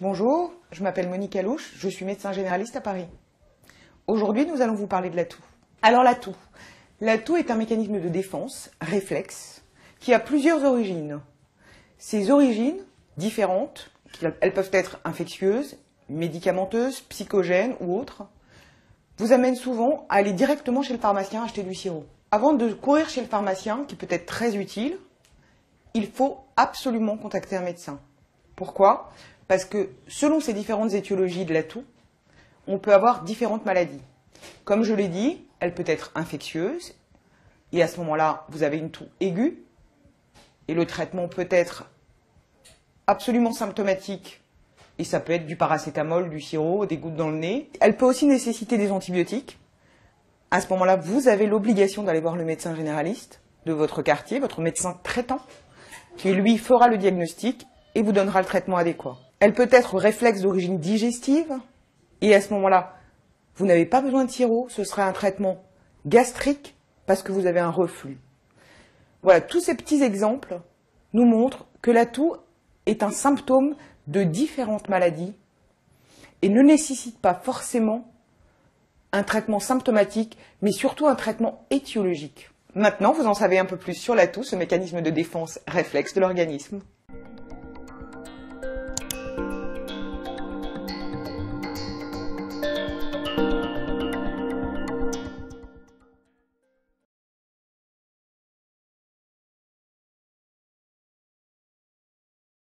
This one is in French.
Bonjour, je m'appelle Monique Alouche, je suis médecin généraliste à Paris. Aujourd'hui, nous allons vous parler de la toux. Alors la toux. La toux est un mécanisme de défense, réflexe, qui a plusieurs origines. Ces origines, différentes, elles peuvent être infectieuses, médicamenteuses, psychogènes ou autres, vous amènent souvent à aller directement chez le pharmacien acheter du sirop. Avant de courir chez le pharmacien, qui peut être très utile, il faut absolument contacter un médecin. Pourquoi ? Parce que selon ces différentes étiologies de la toux, on peut avoir différentes maladies. Comme je l'ai dit, elle peut être infectieuse, et à ce moment-là, vous avez une toux aiguë, et le traitement peut être absolument symptomatique, et ça peut être du paracétamol, du sirop, des gouttes dans le nez. Elle peut aussi nécessiter des antibiotiques. À ce moment-là, vous avez l'obligation d'aller voir le médecin généraliste de votre quartier, votre médecin traitant, qui lui fera le diagnostic et vous donnera le traitement adéquat. Elle peut être réflexe d'origine digestive, et à ce moment-là, vous n'avez pas besoin de sirop, ce sera un traitement gastrique parce que vous avez un reflux. Voilà, tous ces petits exemples nous montrent que la toux est un symptôme de différentes maladies et ne nécessite pas forcément un traitement symptomatique, mais surtout un traitement étiologique. Maintenant, vous en savez un peu plus sur la toux, ce mécanisme de défense réflexe de l'organisme.